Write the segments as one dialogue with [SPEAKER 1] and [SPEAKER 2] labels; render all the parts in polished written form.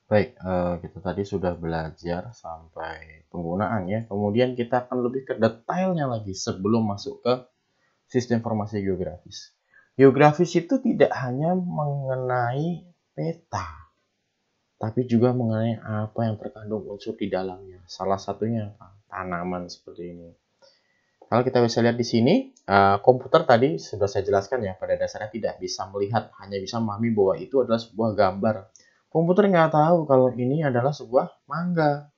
[SPEAKER 1] Baik, kita tadi sudah belajar sampai penggunaan ya. Kemudian kita akan lebih ke detailnya lagi sebelum masuk ke sistem informasi geografis. Geografis itu tidak hanya mengenai peta, tapi juga mengenai apa yang terkandung unsur di dalamnya. Salah satunya apa? Tanaman seperti ini. Kalau kita bisa lihat di sini, komputer tadi sudah saya jelaskan ya, pada dasarnya tidak bisa melihat, hanya bisa memahami bahwa itu adalah sebuah gambar. Komputer nggak tahu kalau ini adalah sebuah mangga.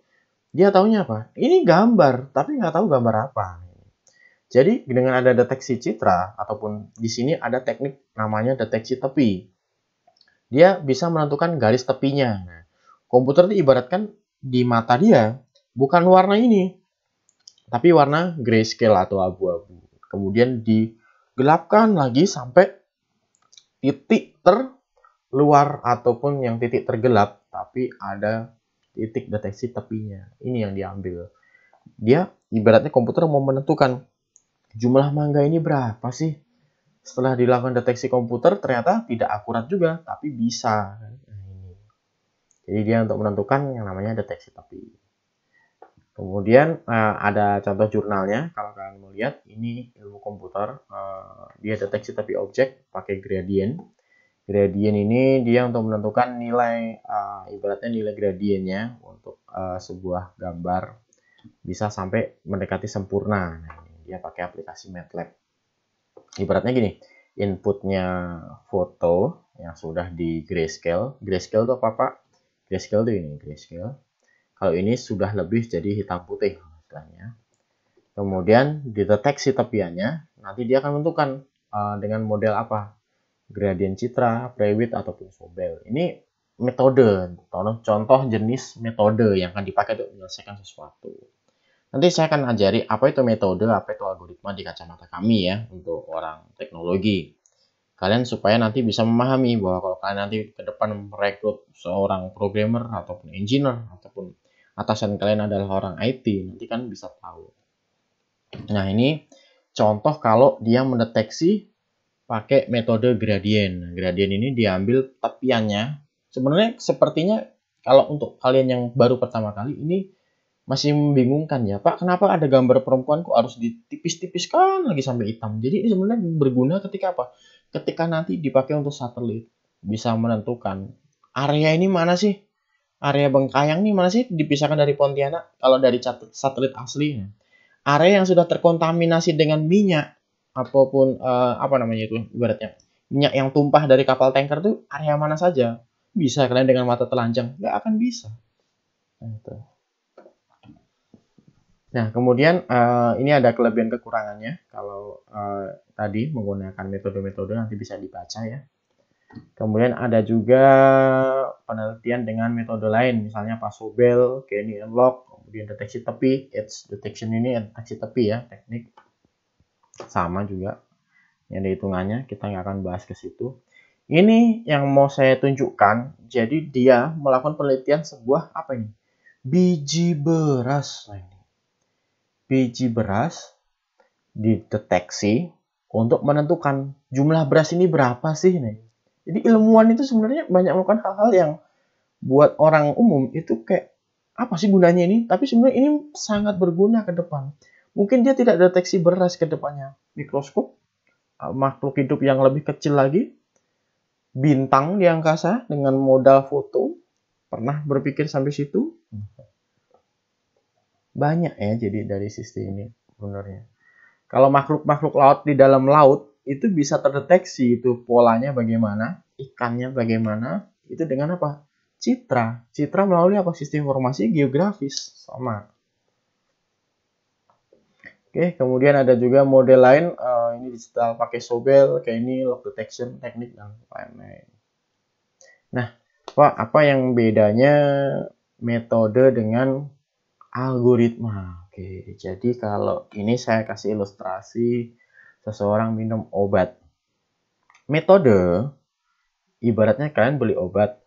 [SPEAKER 1] Dia taunya apa? Ini gambar, tapi nggak tahu gambar apa. Jadi dengan ada deteksi citra, ataupun di sini ada teknik namanya deteksi tepi. Dia bisa menentukan garis tepinya. Nah, komputer itu ibaratkan di mata dia, bukan warna ini, tapi warna grayscale atau abu-abu. Kemudian digelapkan lagi sampai titik terluar ataupun yang titik tergelap, tapi ada titik deteksi tepinya. Ini yang diambil. Dia ibaratnya komputer mau menentukan jumlah mangga ini berapa sih. Setelah dilakukan deteksi komputer ternyata tidak akurat juga, tapi bisa. Jadi dia untuk menentukan yang namanya deteksi tepi. Kemudian ada contoh jurnalnya. Kalau kalian mau lihat, ini ilmu komputer. Dia deteksi tepi objek pakai gradient. Gradient ini dia untuk menentukan nilai, ibaratnya nilai gradiennya untuk sebuah gambar bisa sampai mendekati sempurna. Nah, dia pakai aplikasi MATLAB. Ibaratnya gini, inputnya foto yang sudah di grayscale. Grayscale itu apa, Pak? Grayscale itu ini, grayscale. Kalau ini sudah lebih jadi hitam putih istilahnya. Kemudian dideteksi tepiannya, nanti dia akan menentukan dengan model apa, gradient citra, Prewitt ataupun Sobel. Ini metode, contoh jenis metode yang akan dipakai untuk menyelesaikan sesuatu. Nanti saya akan ajari apa itu metode, apa itu algoritma di kacamata kami ya untuk orang teknologi. Kalian supaya nanti bisa memahami bahwa kalau kalian nanti ke depan merekrut seorang programmer ataupun engineer ataupun atasan kalian adalah orang IT, nanti kan bisa tahu. Nah, ini contoh kalau dia mendeteksi pakai metode gradient. Gradient ini diambil tepiannya. Sebenarnya sepertinya kalau untuk kalian yang baru pertama kali ini masih membingungkan ya, Pak, kenapa ada gambar perempuan kok harus ditipis-tipiskan lagi sampai hitam. Jadi ini sebenarnya berguna ketika apa? Ketika nanti dipakai untuk satelit, bisa menentukan area ini mana sih? Area Bengkayang ini mana sih dipisahkan dari Pontianak kalau dari satelit asli. Area yang sudah terkontaminasi dengan minyak apapun apa namanya itu ibaratnya minyak yang tumpah dari kapal tanker tuh area mana saja bisa kalian dengan mata telanjang nggak akan bisa. Nah, kemudian ini ada kelebihan kekurangannya kalau tadi menggunakan metode-metode nanti bisa dibaca ya. Kemudian ada juga penelitian dengan metode lain, misalnya Pasobel, Kenny Unlock, kemudian deteksi tepi, edge detection ini deteksi tepi ya, teknik sama juga. Ini ada hitungannya, kita nggak akan bahas ke situ. Ini yang mau saya tunjukkan, jadi dia melakukan penelitian sebuah apa ini? Biji beras. Nah, ini. Biji beras dideteksi untuk menentukan jumlah beras ini berapa sih nih. Jadi ilmuwan itu sebenarnya banyak melakukan hal-hal yang buat orang umum itu kayak apa sih gunanya ini? Tapi sebenarnya ini sangat berguna ke depan. Mungkin dia tidak deteksi beras ke depannya. Mikroskop, makhluk hidup yang lebih kecil lagi, bintang di angkasa dengan modal foto. Pernah berpikir sampai situ? Banyak ya jadi dari sistem ini sebenarnya. Kalau makhluk-makhluk laut di dalam laut itu bisa terdeteksi itu polanya bagaimana, ikannya bagaimana, itu dengan apa? Citra. Citra melalui apa? Sistem informasi geografis. Sama. Oke, kemudian ada juga model lain, ini digital pakai Sobel, kayak ini log detection teknik dan lain-lain. Nah, Pak, apa yang bedanya metode dengan algoritma? Oke, jadi kalau ini saya kasih ilustrasi seseorang minum obat. Metode, ibaratnya kalian beli obat,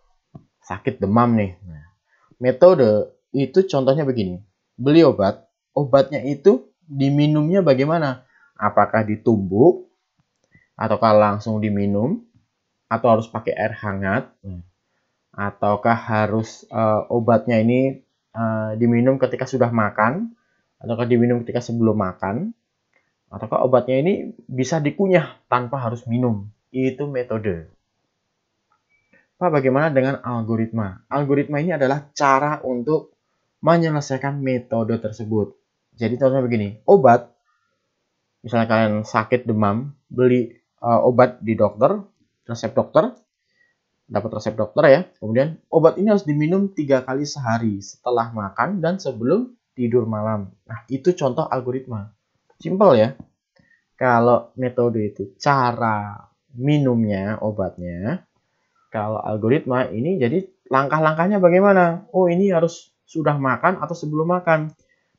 [SPEAKER 1] sakit demam nih. Nah, metode itu contohnya begini. Beli obat, obatnya itu diminumnya bagaimana? Apakah ditumbuk, ataukah langsung diminum, atau harus pakai air hangat, ataukah harus obatnya ini diminum ketika sudah makan, ataukah diminum ketika sebelum makan, ataukah obatnya ini bisa dikunyah tanpa harus minum. Itu metode. Pak, bagaimana dengan algoritma? Algoritma ini adalah cara untuk menyelesaikan metode tersebut. Jadi contohnya begini, obat, misalnya kalian sakit demam, beli obat di dokter, resep dokter, dapat resep dokter ya. Kemudian obat ini harus diminum 3 kali sehari setelah makan dan sebelum tidur malam. Nah, itu contoh algoritma. Simpel ya. Kalau metode itu cara minumnya obatnya, kalau algoritma ini jadi langkah-langkahnya bagaimana? Oh, ini harus sudah makan atau sebelum makan.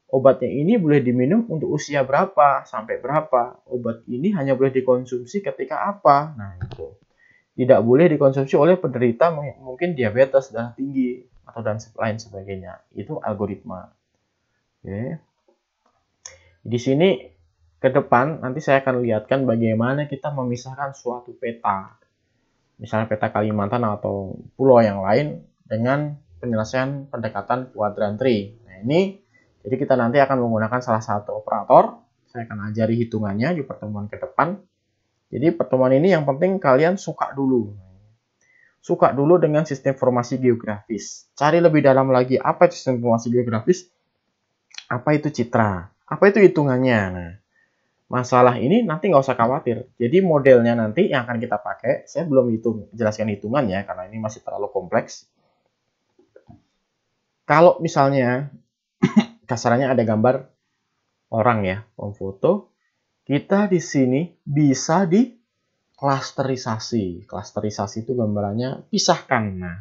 [SPEAKER 1] Obatnya ini boleh diminum untuk usia berapa, sampai berapa. Obat ini hanya boleh dikonsumsi ketika apa. Nah, itu. Tidak boleh dikonsumsi oleh penderita mungkin diabetes, darah tinggi, atau dan lain sebagainya. Itu algoritma. Oke. Di sini ke depan nanti saya akan lihatkan bagaimana kita memisahkan suatu peta. Misalnya peta Kalimantan atau pulau yang lain dengan penyelesaian pendekatan quadrant tree. Nah, ini jadi kita nanti akan menggunakan salah satu operator. Saya akan ajari hitungannya di pertemuan ke depan. Jadi pertemuan ini yang penting kalian suka dulu. Suka dulu dengan sistem informasi geografis. Cari lebih dalam lagi apa itu sistem informasi geografis, apa itu citra, apa itu hitungannya. Nah, masalah ini nanti nggak usah khawatir. Jadi modelnya nanti yang akan kita pakai, saya belum jelaskan hitungannya karena ini masih terlalu kompleks. Kalau misalnya kasarannya ada gambar orang ya, foto, kita di sini bisa di klasterisasi. Klasterisasi itu gambarannya pisahkan. Nah,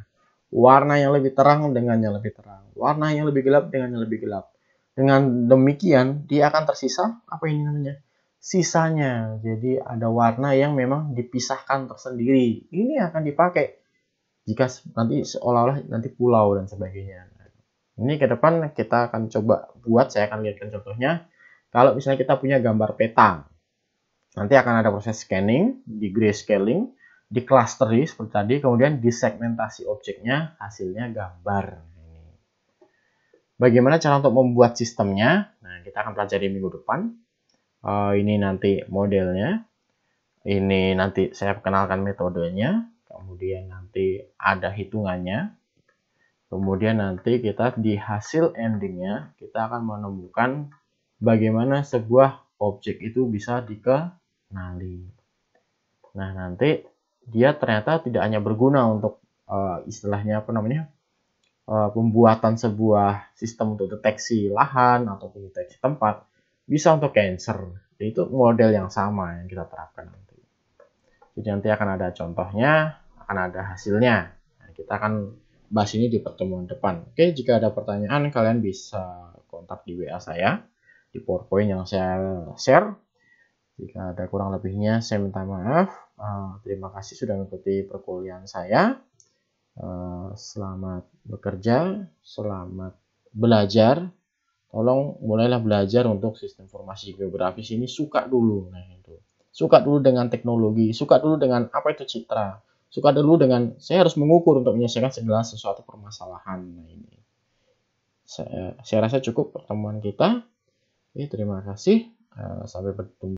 [SPEAKER 1] warna yang lebih terang dengan yang lebih terang, warna yang lebih gelap dengan yang lebih gelap. Dengan demikian, dia akan tersisa apa ini namanya? Sisanya. Jadi ada warna yang memang dipisahkan tersendiri. Ini akan dipakai jika nanti seolah-olah nanti pulau dan sebagainya. Ini ke depan kita akan coba buat, saya akan lihatkan contohnya. Kalau misalnya kita punya gambar peta, nanti akan ada proses scanning, di grayscaling, di clusteri seperti tadi, kemudian disegmentasi objeknya, hasilnya gambar. Bagaimana cara untuk membuat sistemnya? Nah, kita akan pelajari minggu depan. Ini nanti modelnya, ini nanti saya kenalkan metodenya, kemudian nanti ada hitungannya, kemudian nanti kita di hasil endingnya kita akan menemukan bagaimana sebuah objek itu bisa dikenali. Nah, nanti dia ternyata tidak hanya berguna untuk istilahnya apa namanya pembuatan sebuah sistem untuk deteksi lahan ataupun deteksi tempat, bisa untuk cancer. Itu model yang sama yang kita terapkan nanti. Jadi nanti akan ada contohnya, akan ada hasilnya. Nah, kita akan bahas ini di pertemuan depan. Oke, jika ada pertanyaan kalian bisa kontak di WA saya di PowerPoint yang saya share. Jika ada kurang lebihnya saya minta maaf. Terima kasih sudah mengikuti perkuliahan saya. Selamat bekerja, selamat belajar. Tolong mulailah belajar untuk sistem informasi geografis ini, suka dulu. Nah, itu. Suka dulu dengan teknologi, suka dulu dengan apa itu citra. Suka dulu dengan saya harus mengukur untuk menyelesaikan segala sesuatu permasalahan. Nah, ini. Saya rasa cukup pertemuan kita. Oke, terima kasih. Sampai bertemu.